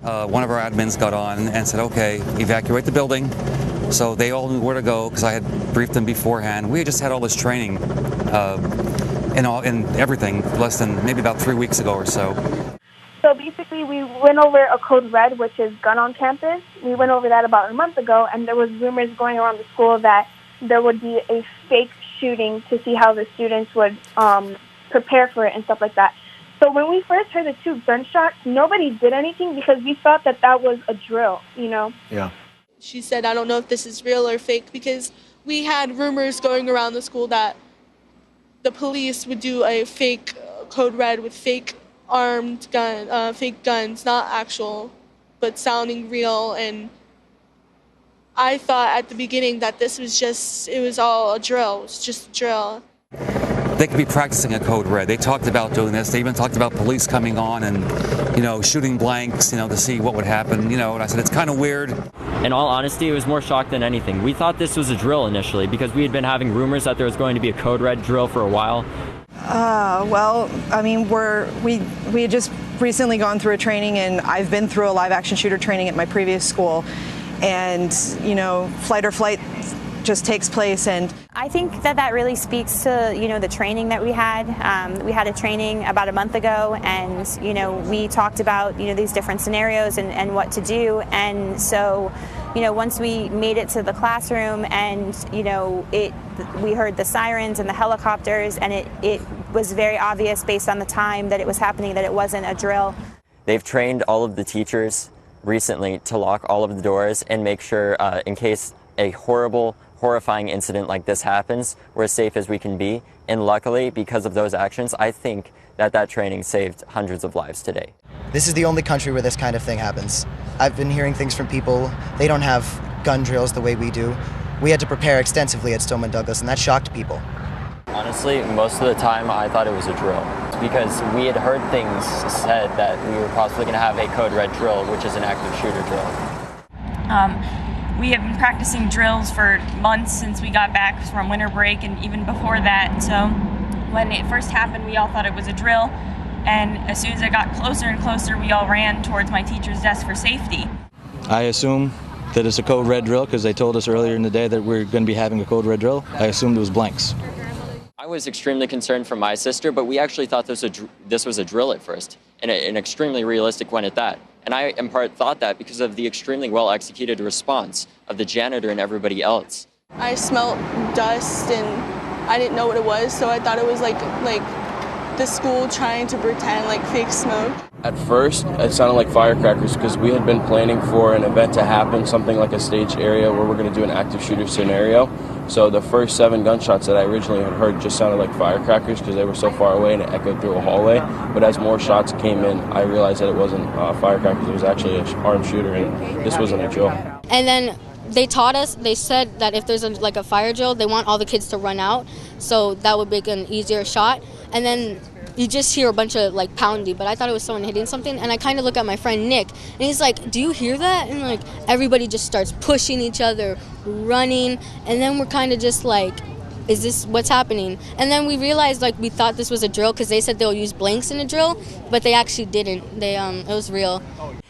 One of our admins got on and said, okay, evacuate the building. So they all knew where to go because I had briefed them beforehand. We had just had all this training in everything less than maybe about 3 weeks ago or so. So basically we went over a code red, which is gun on campus. We went over that about a month ago, and there was rumors going around the school that there would be a fake shooting to see how the students would prepare for it and stuff like that. So when we first heard the 2 gunshots, nobody did anything because we thought that that was a drill, you know? Yeah. She said, I don't know if this is real or fake, because we had rumors going around the school that the police would do a fake code red with fake fake guns, not actual, but sounding real. And I thought at the beginning that this was it was all a drill. It was just a drill. They could be practicing a code red. They talked about doing this. They even talked about police coming on and, shooting blanks, to see what would happen, and I said, it's kind of weird. In all honesty, it was more shock than anything. We thought this was a drill initially because we had been having rumors that there was going to be a code red drill for a while. Well, I mean, we had just recently gone through a training, and I've been through a live action shooter training at my previous school, and, flight or flight just takes place. And I think that really speaks to, the training that we had. We had a training about a month ago, and, we talked about, these different scenarios and what to do. And so, once we made it to the classroom and, we heard the sirens and the helicopters, and it was very obvious based on the time that it was happening that it wasn't a drill. They've trained all of the teachers recently to lock all of the doors and make sure in case a horrifying incident like this happens, we're as safe as we can be. And luckily, because of those actions, I think that training saved hundreds of lives today. This is the only country where this kind of thing happens. I've been hearing things from people. They don't have gun drills the way we do. We had to prepare extensively at Stoneman Douglas, and that shocked people. Honestly, most of the time I thought it was a drill because we had heard things said that we were possibly going to have a code red drill, which is an active shooter drill. We have been practicing drills for months since we got back from winter break, and even before that. So when it first happened, we all thought it was a drill. And as soon as it got closer and closer, we all ran towards my teacher's desk for safety. I assume that it's a code red drill because they told us earlier in the day that we're going to be having a code red drill. I assumed it was blanks. I was extremely concerned for my sister, but we actually thought this was a drill at first, and an extremely realistic one at that. And I, in part, thought that because of the extremely well-executed response of the janitor and everybody else. I smelled dust, and I didn't know what it was, so I thought it was like the school trying to pretend like fake smoke. At first, it sounded like firecrackers because we had been planning for an event to happen, something like a stage area where we're going to do an active shooter scenario. So the first 7 gunshots that I originally had heard just sounded like firecrackers because they were so far away and it echoed through a hallway. But as more shots came in, I realized that it wasn't firecrackers, it was actually an armed shooter, and this wasn't a drill. And then they taught us, they said that if there's a fire drill, they want all the kids to run out, so that would make an easier shot. And then you just hear a bunch of pounding, but I thought it was someone hitting something, and I kind of look at my friend Nick, and he's like, do you hear that? And everybody just starts pushing each other, running, and then we're kind of just like, is this what's happening? And then we realized we thought this was a drill because they said they'll use blanks in a drill, but they actually didn't. It was real.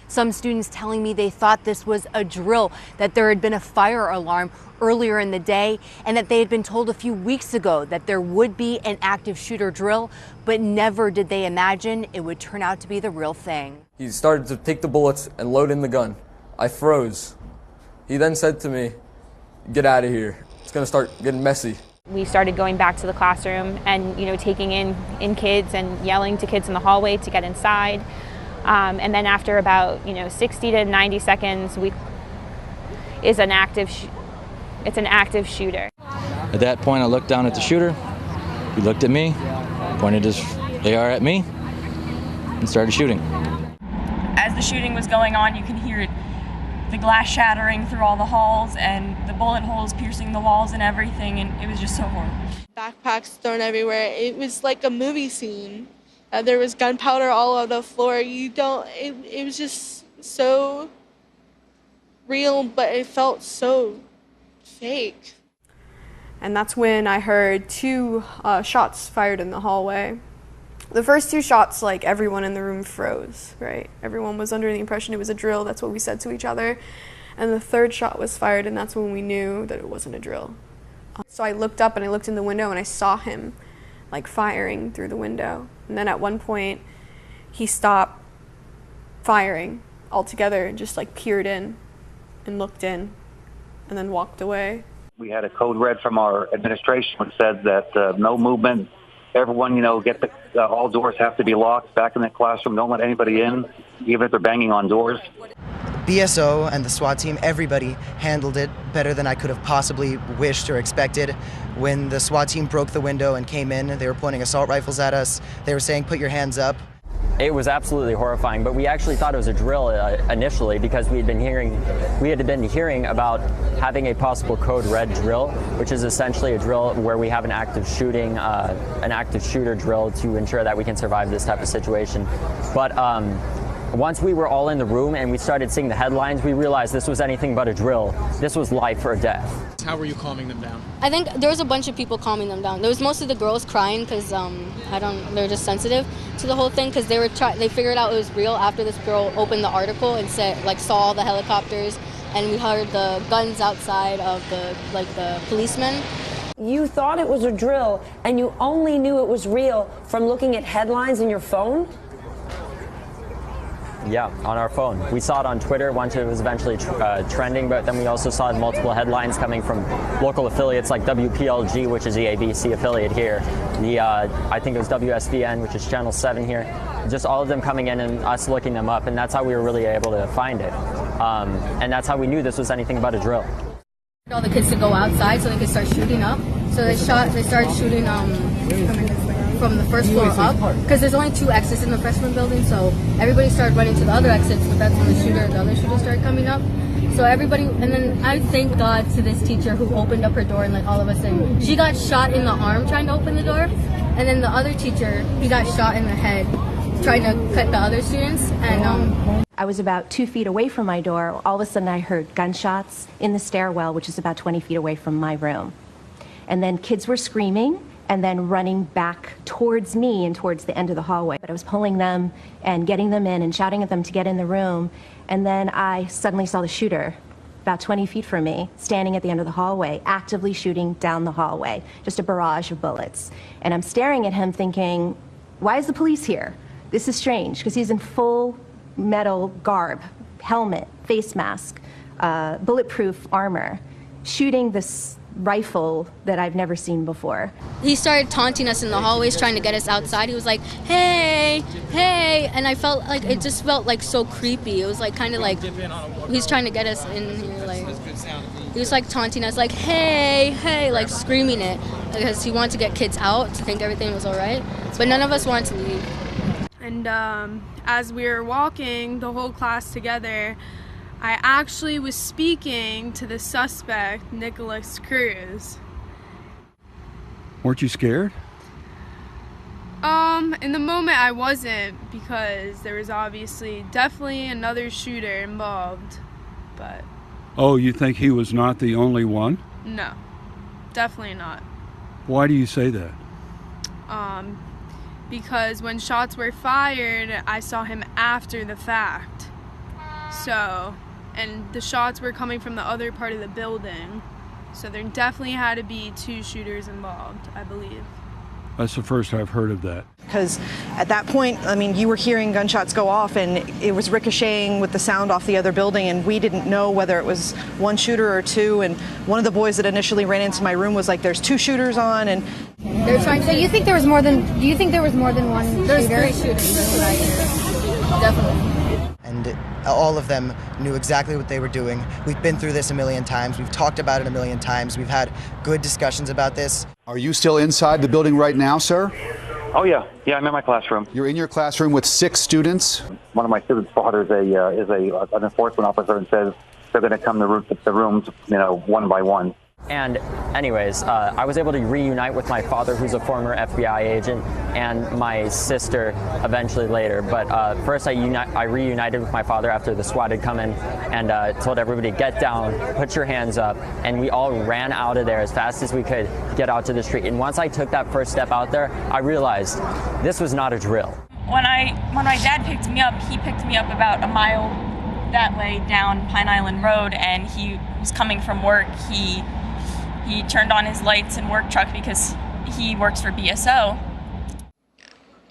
Some students telling me they thought this was a drill, that there had been a fire alarm earlier in the day, and that they had been told a few weeks ago that there would be an active shooter drill, but never did they imagine it would turn out to be the real thing. He started to take the bullets and load in the gun. I froze. He then said to me, "Get out of here. It's going to start getting messy." We started going back to the classroom and, taking in kids and yelling to kids in the hallway to get inside. And then after about, 60 to 90 seconds, it's an active shooter. At that point, I looked down at the shooter. He looked at me, pointed his AR at me, and started shooting. As the shooting was going on, you can hear the glass shattering through all the halls and the bullet holes piercing the walls and everything, and it was just so horrible. Backpacks thrown everywhere. It was like a movie scene. There was gunpowder all over the floor. It was just so real, but it felt so fake. And that's when I heard 2 shots fired in the hallway. The first 2 shots, like, everyone in the room froze, right? Everyone was under the impression it was a drill. That's what we said to each other. And the 3rd shot was fired, and that's when we knew that it wasn't a drill. So I looked up and I looked in the window and I saw him, like, firing through the window. And then at one point, he stopped firing altogether and just, like, peered in and looked in and then walked away. We had a code red from our administration which said that no movement. Everyone, all doors have to be locked. Back in the classroom, don't let anybody in, even if they're banging on doors. BSO and the SWAT team, everybody handled it better than I could have possibly wished or expected. When the SWAT team broke the window and came in, they were pointing assault rifles at us. They were saying, "Put your hands up." It was absolutely horrifying, but we actually thought it was a drill initially because we had been hearing about having a possible code red drill, which is essentially a drill where we have an active shooter drill to ensure that we can survive this type of situation. But once we were all in the room and we started seeing the headlines, we realized this was anything but a drill. This was life or death. How were you calming them down? I think there was a bunch of people calming them down. There was mostly the girls crying because they're just sensitive to the whole thing because they figured out it was real after this girl opened the article and saw all the helicopters, and we heard the guns outside of the policemen. You thought it was a drill and you only knew it was real from looking at headlines in your phone? Yeah, on our phone. We saw it on Twitter once it was eventually trending, but then we also saw multiple headlines coming from local affiliates like WPLG, which is the ABC affiliate here. I think it was WSVN, which is Channel 7 here. Just all of them coming in and us looking them up, and that's how we were really able to find it. And that's how we knew this was anything but a drill. All the kids to go outside so they could start shooting up. So they started shooting from the first floor up because there's only 2 exits in the freshman building, so everybody started running to the other exits, but that's when the other shooter started coming up. So everybody, and then I thank God to this teacher who opened up her door and let all of us in. She got shot in the arm trying to open the door, and then the other teacher, he got shot in the head trying to cut the other students. And I was about 2 feet away from my door. All of a sudden I heard gunshots in the stairwell, which is about 20 feet away from my room. And then kids were screaming and then running back towards me and towards the end of the hallway. But I was pulling them and getting them in and shouting at them to get in the room. And then I suddenly saw the shooter about 20 feet from me, standing at the end of the hallway, actively shooting down the hallway, just a barrage of bullets. And I'm staring at him thinking, why is the police here? This is strange, because he's in full metal garb, helmet, face mask, bulletproof armor, shooting this rifle that I've never seen before. He started taunting us in the hallways, trying to get us outside. He was like, hey, hey, and I felt like, it just felt like so creepy. It was like kind of like he's trying to get us in here, like he was like taunting us, like, hey, hey, like screaming it, because he wanted to get kids out to think everything was all right, but none of us wanted to leave. And as we were walking, the whole class together, I actually was speaking to the suspect, Nikolas Cruz. Weren't you scared? In the moment I wasn't, because there was obviously definitely another shooter involved, but... Oh, you think he was not the only one? No, definitely not. Why do you say that? Because when shots were fired, I saw him after the fact. So, and the shots were coming from the other part of the building. So there definitely had to be 2 shooters involved, I believe. That's the first I've heard of that. Because at that point, I mean, you were hearing gunshots go off and it was ricocheting with the sound off the other building, and we didn't know whether it was 1 shooter or 2. And one of the boys that initially ran into my room was like, there's 2 shooters on, and they're trying to... So you think there was more than, do you think there was more than 1 shooter? There's 3 shooters, that's what I hear. Definitely. And all of them knew exactly what they were doing. We've been through this a million times. We've talked about it a million times. We've had good discussions about this. Are you still inside the building right now, sir? Oh, yeah. Yeah, I'm in my classroom. You're in your classroom with 6 students? One of my students' father is an enforcement officer and says they're going to come to the rooms, 1 by 1. And anyways, I was able to reunite with my father, who's a former FBI agent, and my sister eventually later. But first I reunited with my father after the SWAT had come in and told everybody, get down, put your hands up. And we all ran out of there as fast as we could get out to the street. And once I took that first step out there, I realized this was not a drill. When my dad picked me up, he picked me up about a mile that way down Pine Island Road, and he was coming from work. He turned on his lights and work truck because he works for BSO.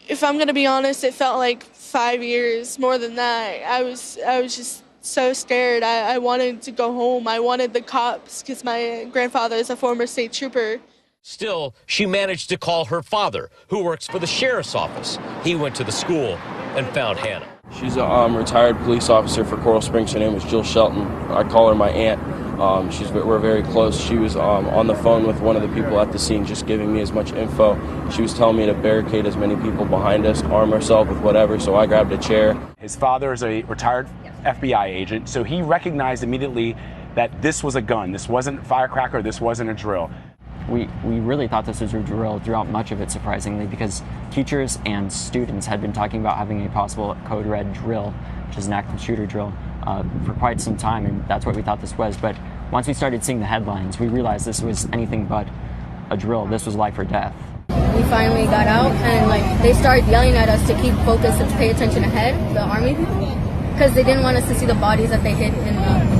If I'm gonna be honest, it felt like 5 years, more than that. I was just so scared. I wanted to go home. I wanted the cops because my grandfather is a former state trooper. Still, she managed to call her father, who works for the sheriff's office. He went to the school and found Hannah. She's a retired police officer for Coral Springs. Her name is Jill Shelton. I call her my aunt. We're very close. She was on the phone with one of the people at the scene, just giving me as much info. She was telling me to barricade as many people behind us, arm ourselves with whatever, so I grabbed a chair. His father is a retired FBI agent, so he recognized immediately that this was a gun. This wasn't a firecracker, this wasn't a drill. We really thought this was a drill throughout much of it, surprisingly, because teachers and students had been talking about having a possible code red drill, which is an active shooter drill, for quite some time, and that's what we thought this was. But once we started seeing the headlines, we realized this was anything but a drill. This was life or death. We finally got out, and they started yelling at us to keep focused and pay attention ahead, the army people, because they didn't want us to see the bodies that they hid in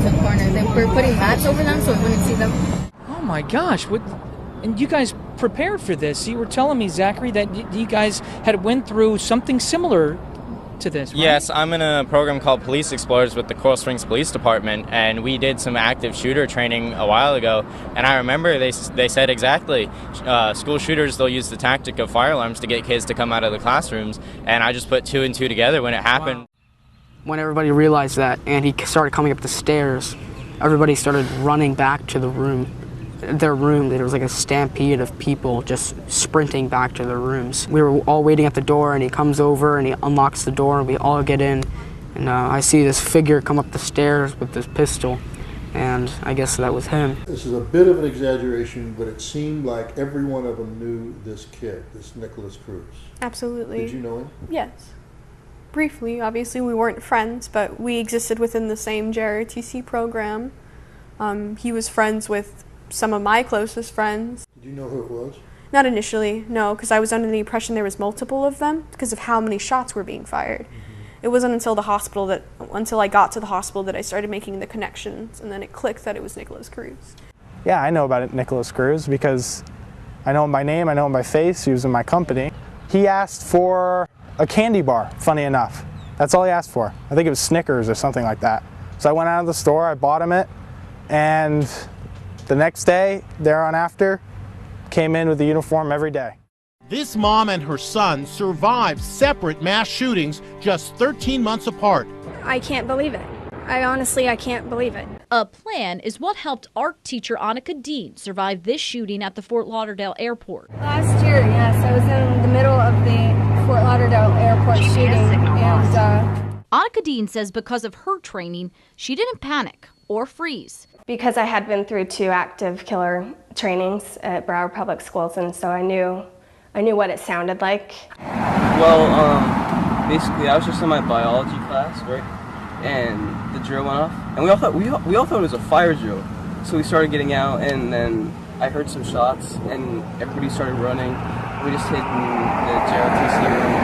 the corner. They were putting mats over them so we wouldn't see them. Oh my gosh, what? And you guys prepared for this. You were telling me, Zachary, that you guys had went through something similar to this, right? Yes, I'm in a program called Police Explorers with the Coral Springs Police Department, and we did some active shooter training a while ago. And I remember they said exactly, school shooters, they'll use the tactic of fire alarms to get kids to come out of the classrooms. And I just put 2 and 2 together when it happened. Wow. When everybody realized that, and he started coming up the stairs, everybody started running back to their room. There was like a stampede of people just sprinting back to their rooms. We were all waiting at the door, and he comes over and he unlocks the door, and we all get in. And I see this figure come up the stairs with this pistol, and I guess that was him. This is a bit of an exaggeration, but it seemed like every one of them knew this kid, this Nikolas Cruz. Absolutely. Did you know him? Yes. Briefly, obviously we weren't friends, but we existed within the same JROTC program. He was friends with some of my closest friends. Did you know who it was? Not initially, no, because I was under the impression there was multiple of them because of how many shots were being fired. Mm-hmm. It wasn't until until I got to the hospital that I started making the connections, and then it clicked that it was Nikolas Cruz. Yeah, I know about Nikolas Cruz because I know him by name, I know him by face, he was in my company. He asked for a candy bar, funny enough. That's all he asked for. I think it was Snickers or something like that. So I went out of the store, I bought him it, and the next day, there on after, came in with the uniform every day. This mom and her son survived separate mass shootings just 13 months apart. I can't believe it. I can't believe it. A plan is what helped art teacher Annika Dean survive this shooting at the Fort Lauderdale airport. Last year, yes, I was in the middle of the Fort Lauderdale airport shooting. And Annika Dean says because of her training, she didn't panic or freeze. Because I had been through 2 active killer trainings at Broward Public Schools, and so I knew what it sounded like. Well, basically, I was just in my biology class, right? And the drill went off, and we all thought it was a fire drill. So we started getting out, and then I heard some shots, and everybody started running. We just hid in the JROTC room,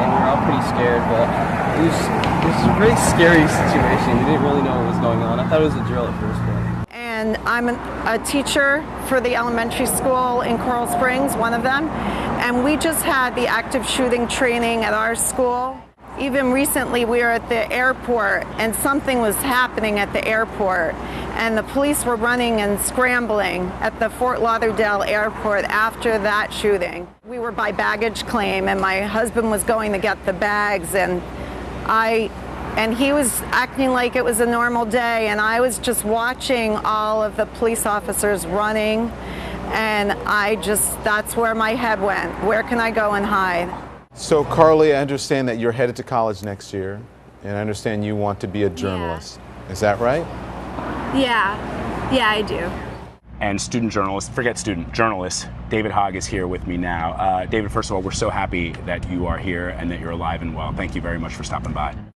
and we were all pretty scared, but it was a very scary situation. We didn't really know what was going on. I thought it was a drill at first, but. And I'm a teacher for the elementary school in Coral Springs, one of them, and we just had the active shooting training at our school. Even recently we were at the airport and something was happening at the airport, and the police were running and scrambling at the Fort Lauderdale airport after that shooting. We were by baggage claim, and my husband was going to get the bags, and he was acting like it was a normal day, and I was just watching all of the police officers running, and that's where my head went. Where can I go and hide? So Carly, I understand that you're headed to college next year, and I understand you want to be a journalist. Yeah. Is that right? yeah, I do. and student journalist, forget student, journalist, David Hogg is here with me now. David, first of all, we're so happy that you are here and that you're alive and well. Thank you very much for stopping by.